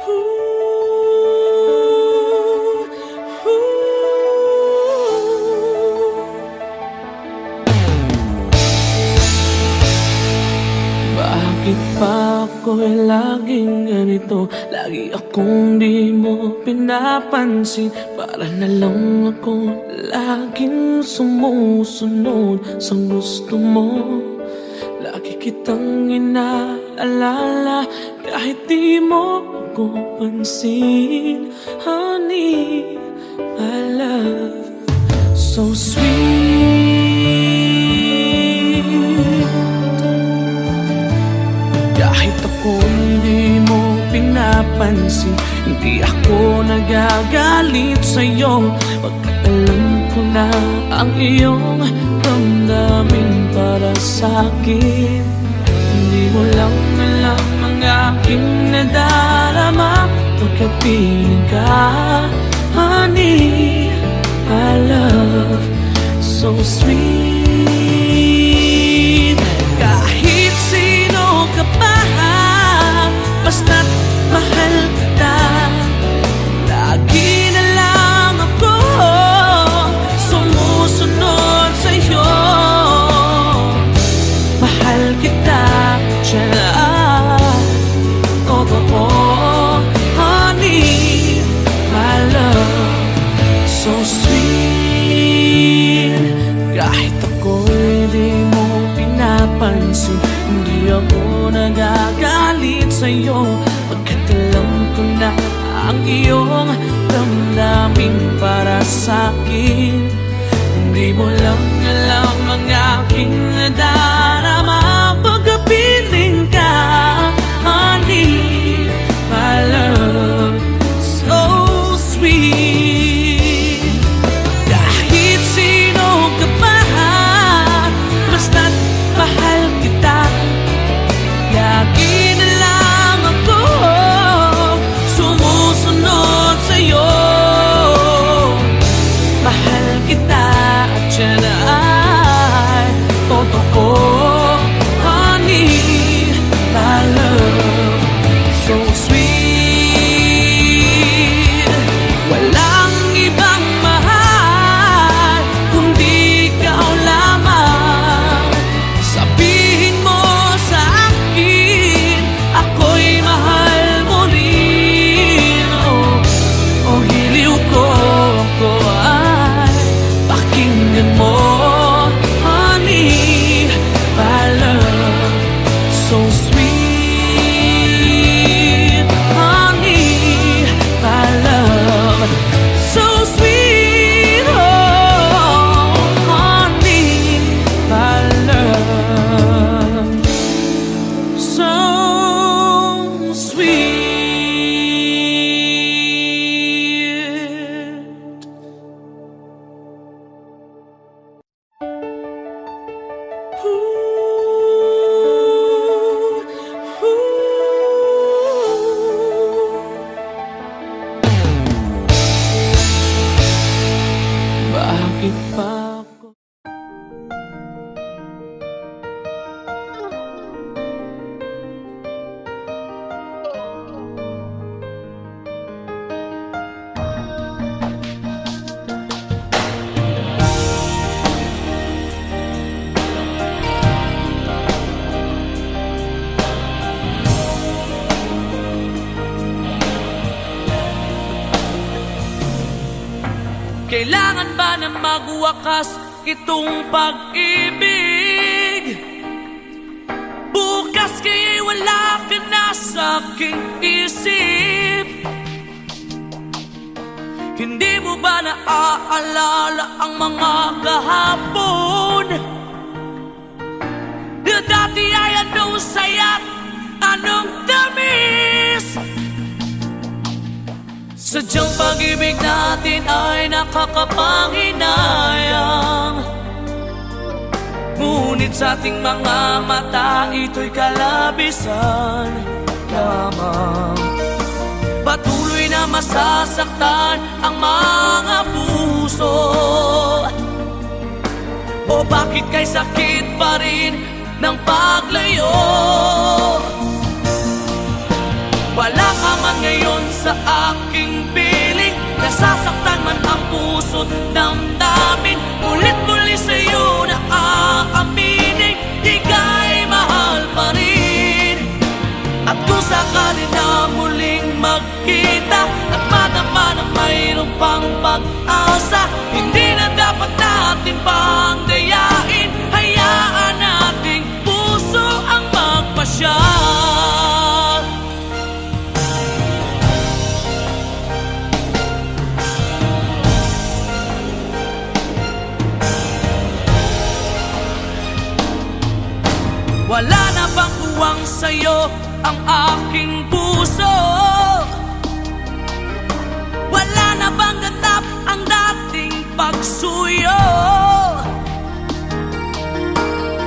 Bakit pa ako'y laging ganito? Lagi akong di mo pinapansin. Para na lang ako laging sumusunod sa gusto mo. Lagi kitang inaalala kahit di mo ako pansin. Honey, my love, so sweet. Kahit ako hindi mo pinapansin, hindi ako nagagalit sa'yo. Pagkat alam ko na ang iyong damdamin para sa'kin. Hindi mo lang alam ang aking nadarama pagkapiling ka. Honey, my love, so sweet. Kahit sino ka pa, basta't mahal kita. Lagi na lang ako sumusunod sa'yo. Mahal kita, totoo. Honey, my love, so sweet. Kahit ako'y di mo pinapansin, hindi ako nagagalit sa'yo. Pagkat alam ko na ang iyong damdamin para sa'kin. Hindi mo lang alam ang aking nadarama pagkapiling ka. Honey, my love, so sweet. Kahit sino ka pa, basta't mahal kita. Lagi na lang ako sumusunod sa'yo. Mahal kita at yan ay totoo. Honey, my love, so sweet. Walang ibang mahal kundi ikaw lamang. Sabihin mo sa akin, ako'y mahal mo rin. Oh, hiliw ko ay pakinggan mo. Honey, my love, so sweet. Honey, my love, so sweet. Oh, honey, my love, so sweet. Bakit pa ako? Kailangan ba na magwakas itong pag-ibig? Bukas kaya'y wala ka na sa aking isip. Hindi mo ba naaalala ang mga kahapon? Na dati ay anong saya, anong tamis. Sadyang pag-ibig natin ay nakakapanghinayang. Ngunit sa ating mga mata, ito'y kalabisan lamang. Patuloy na masasaktan ang mga puso. O bakit kay sakit pa rin ng paglayo? Wala ka man ngayon sa aking piling, nasasaktan man ang puso't damdamin. Ulit-muli sa'yo na aaminin, ika'y mahal pa rin. At kung sakali na muling magkita at madama na mayroon pang pag-asa, hindi na dapat natin pang dayain. Hayaan nating puso ang magpasya. Wala na bang uwang sa'yo ang aking puso? Wala na bang ganap ang dating pagsuyo?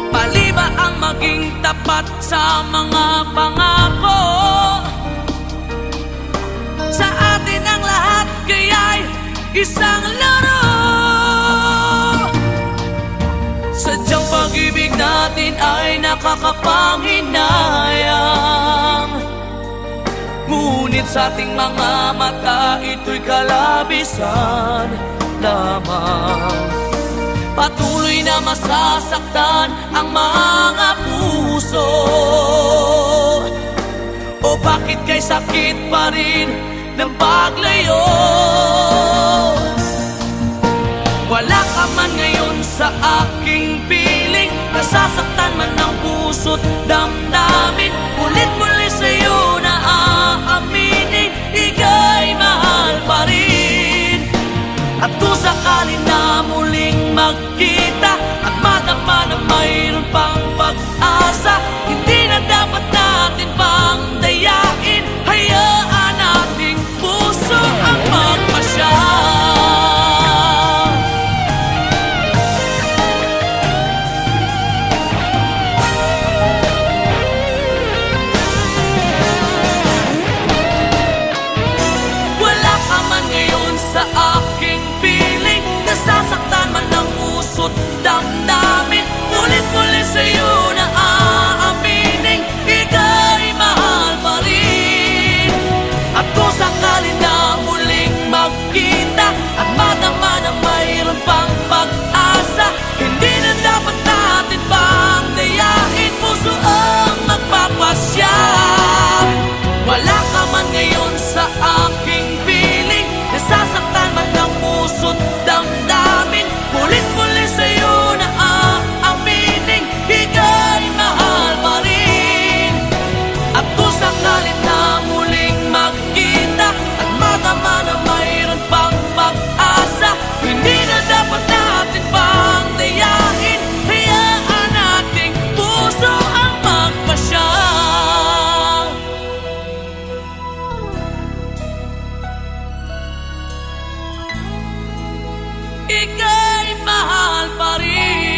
Mali ba ang maging tapat sa mga pangako? Sa atin ang lahat kaya'y isang laro. Sadyang pag-ibig natin ay nakakapanghinayang, ngunit sa ating mga mata ito'y kalabisan lamang. Patuloy na masasaktan ang mga puso. O bakit kay sakit pa rin ng paglayo? Wala ka man ngayon sa aking piling, nasasaktan man ang puso't damdamin. Ulit-muli sa'yo na aaminin, ika'y mahal pa rin. At kung sakali na muling magkita at madama na mayroon pang pag-asa, hindi na dapat natin pang dayain. Hayaan nating puso ang magpasya. Sa aking piling, nasasaktan man ang puso't damdamin. Ulit-muli sa'yo na aaminin, ika'y mahal pa rin. At kung sakali na muling magkita at madama na mayroon pang pag-asa, hindi na dapat natin pang dayain. Puso ang magpapasya. Wala ka man ngayon sa aking piling, nasasaktan man ang puso't damdamin. Ulit-muli sa'yo na aaminin, ika'y mahal pa rin. At kung sakali na muling magkita at madama na mayroon pang pag-asa, hindi na dapat natin pang dayain. Hayaan nating puso ang magpasya. Ika'y mahal pa rin.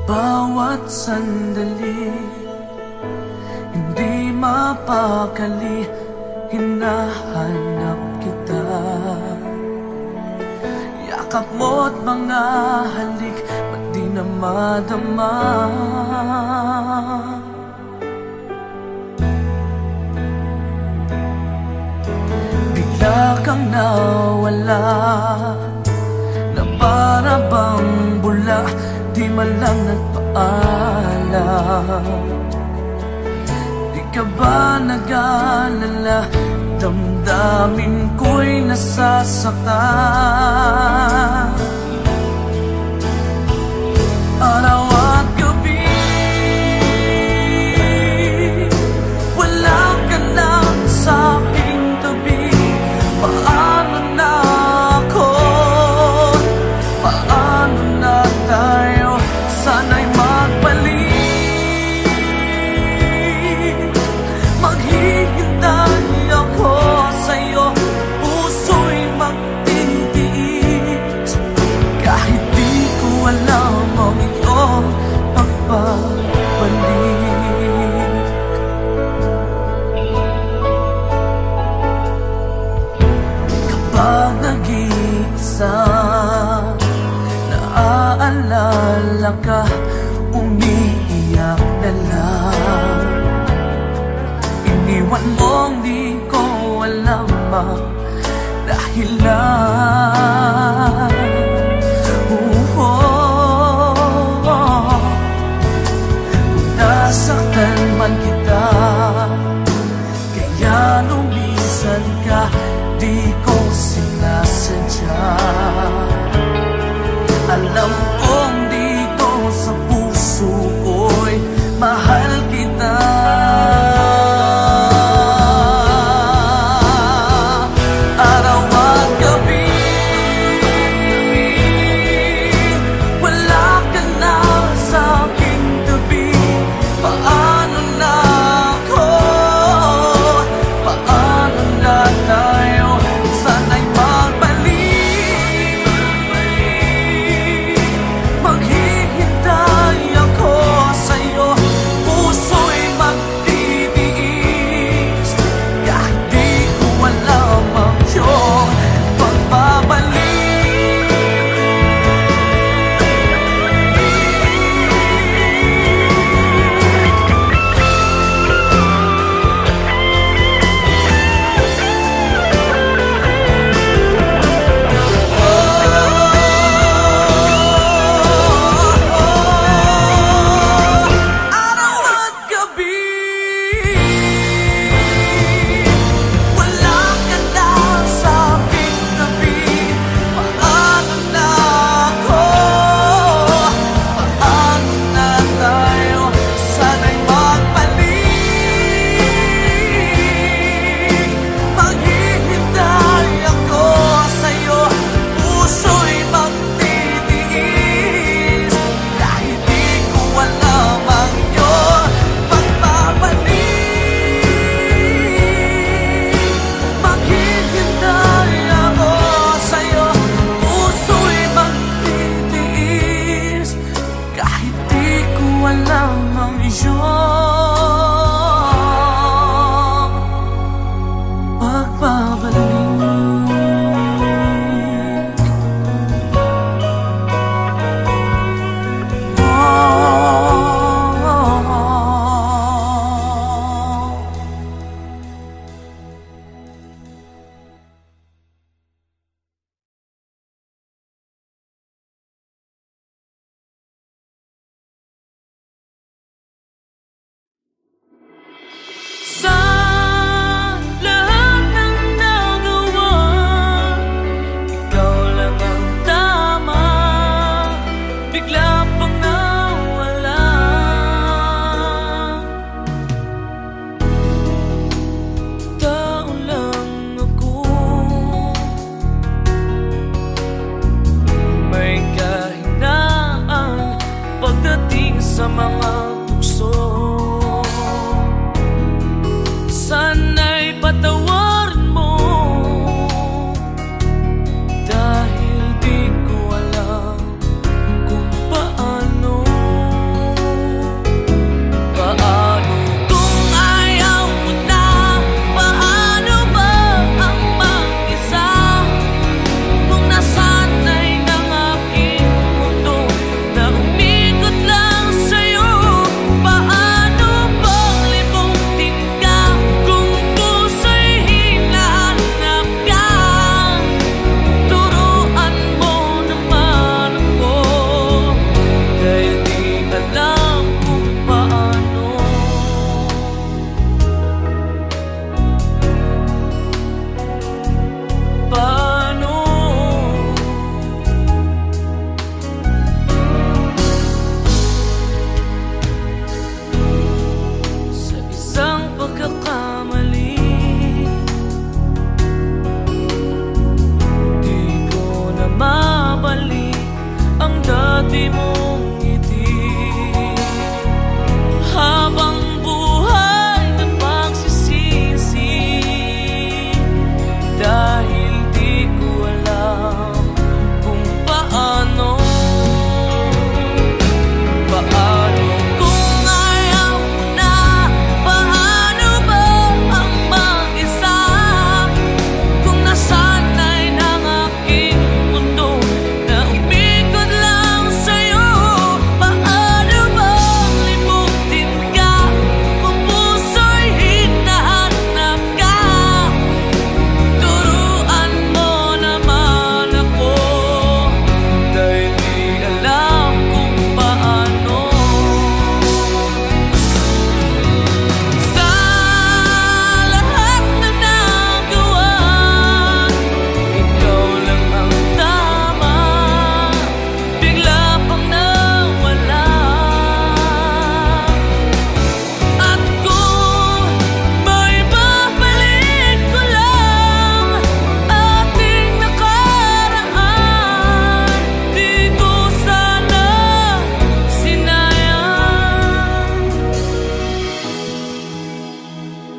Bawat sandali, hindi mapakali, hinahanap kita. Yakap mo't mga halik, ba't di na madama? Bigla kang nawala, na para bang bula, di man lang nagpaalam. Di ka ba nag-alala, damdamin ko'y nasasaktan. Araw at gabi, wala ka na sa aking tabi. Paano na ako? Paano na tayo? Sana'y magbalik,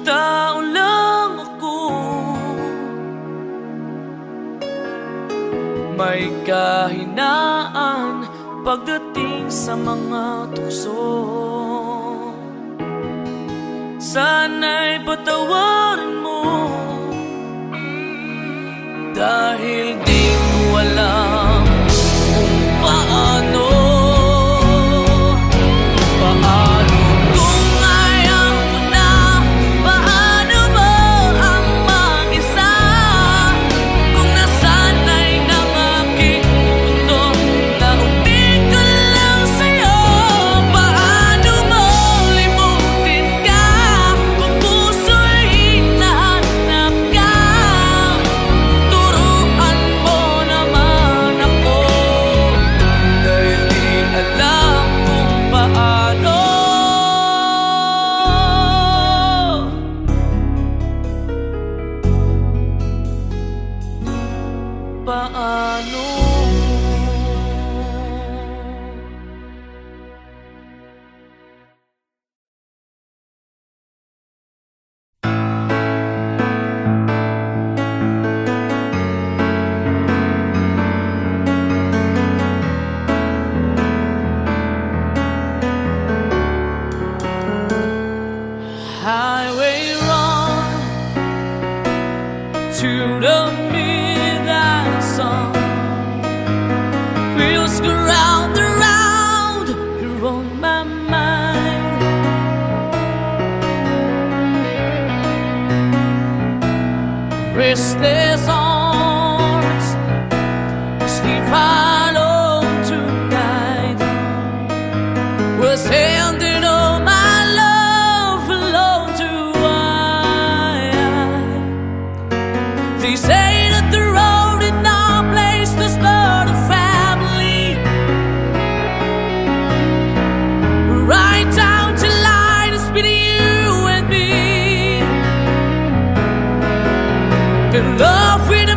tao lang ako. May kahinaan pagdating sa mga tukso. Sana'y patawarin mo, dahil di ko alam kung paano. Kung ayaw mo na, paano mo ang mag-isa? Kung nasanay ng aking mundo na umikot lang sa'yo, paano mo limutin ka kung puso'y hinahanap ka? Turuan mo naman ako, dahil di alam kung paano. Paano? Highway run to the midnight sun. Wheels go round and round, you're on my mind. Restless hearts sleep alone tonight. Was handing all my love alone to I. They say that the road is no place to start a family. Right down to line is between you and me. And love with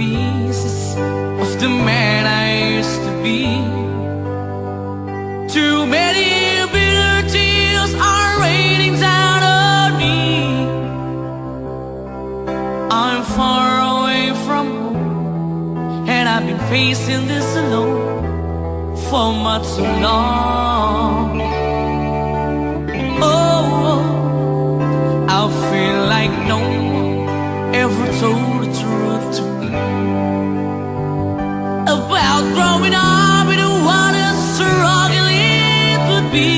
pieces of the man I used to be. Too many bitter tears are raining down on me. I'm far away from home, and I've been facing this alone for much too long. Oh, I feel like no one ever told the truth to me about growing up in what a struggle it would be.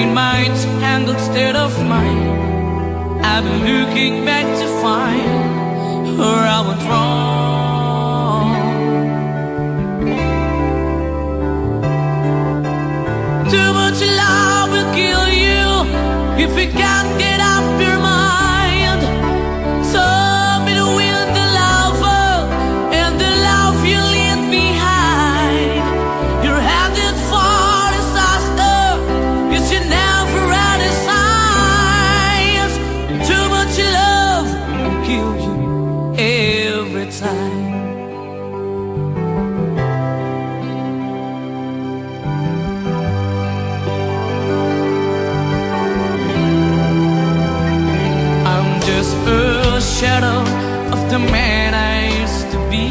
In my tangled state of mind, I've been looking back to find where I went wrong. Too much love will kill you if you can't get up your mind. So between the lover and the love you leave behind, you're headed for disaster, 'cause you never had a signs. Too much love will kill you every time. A shadow of the man I used to be,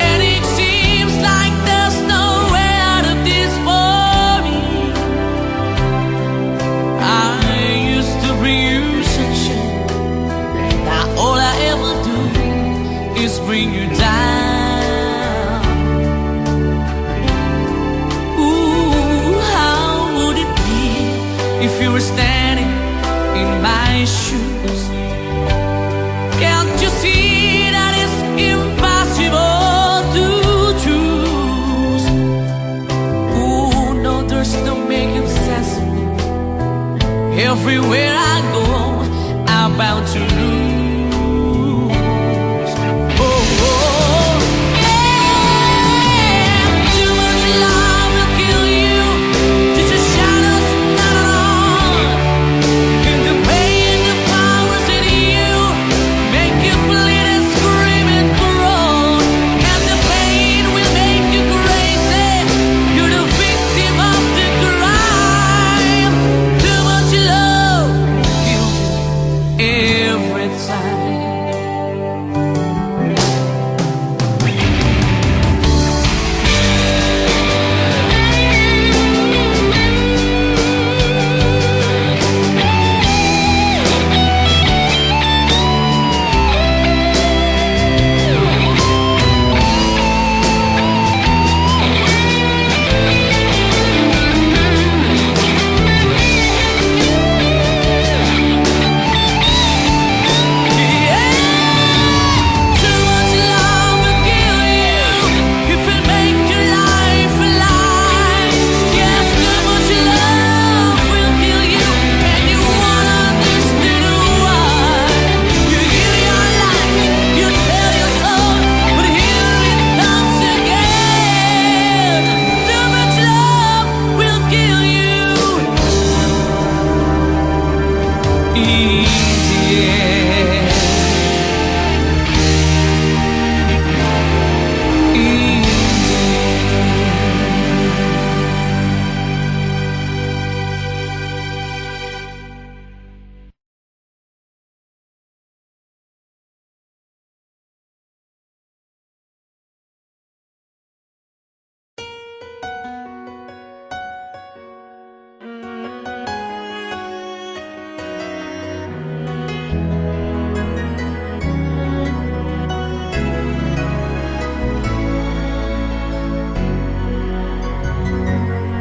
and it seems like there's no way out of this for me. I used to bring you sunshine, now all I ever do is bring you down. Ooh, how would it be if you were standing in my shoes? Can't you see that it's impossible to choose? Ooh, no, there's no making sense of me. Everywhere I go, I'm bound to lose. Oh, oh, yeah. Too much love will kill you. Just a shadow's not on. And the pain, the powers in you make you bleed and scream and groan. And the pain will make you crazy. You're the victim of the crime. Too much love kills you every time.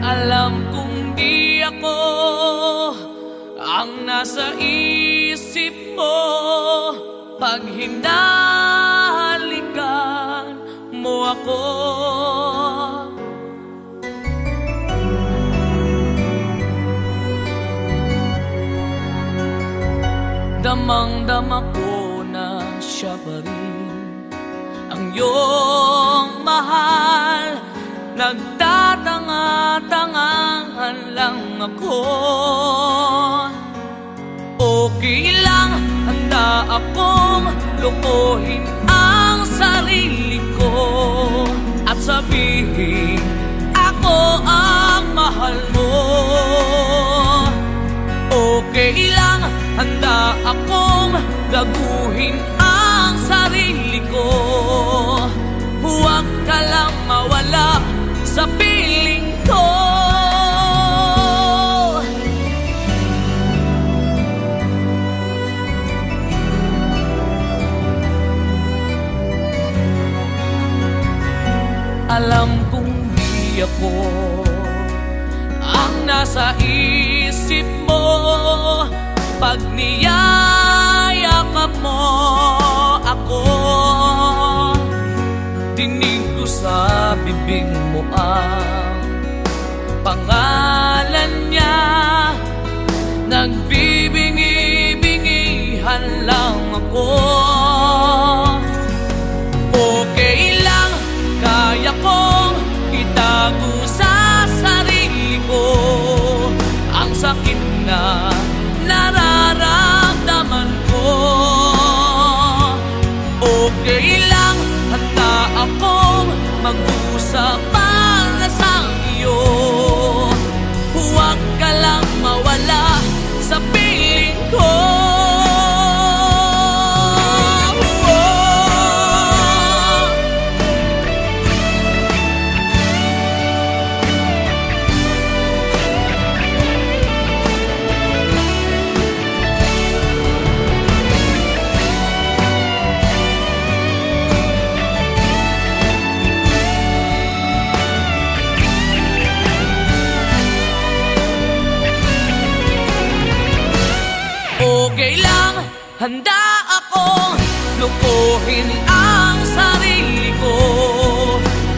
Alam kong di ako ang nasa isip mo pag hinahalikan mo ako. Damang-dama ko na siya pa rin ang iyong mahal. Nagtatanga-tangahan lang ako. Okay lang ang akong lukuhin ang sarili ko at sabihin ako ang mahal mo. Okay lang, handa akong gaguhin ang sarili ko. Huwag ka lang mawala sa piling ko. Alam kong di ako ang nasa isip mo pag niyayakap mo ako. Dinig ko sa bibig mo ang pangalan niya. Nagbibingi-bingihan lang ako. Okay lang, kaya kong itago sa sarili ko ang sakit na nararamdaman ko. Okay lang, handa akong mag-usap para sa iyo. Huwag ka lang mawala sa piling ko. Okay lang, handa akong lukuhin ang sarili ko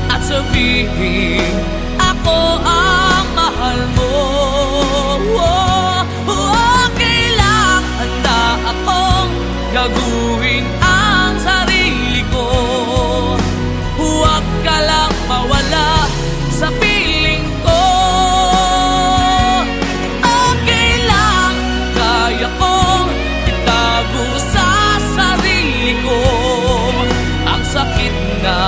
at sabihin ako ang mahal mo. Okay lang, handa akong gaguhin ang sarili ko. Huwag ka lang mawala sa piling ko. Okay lang, kaya kong itago sa sarili ko ang sakit na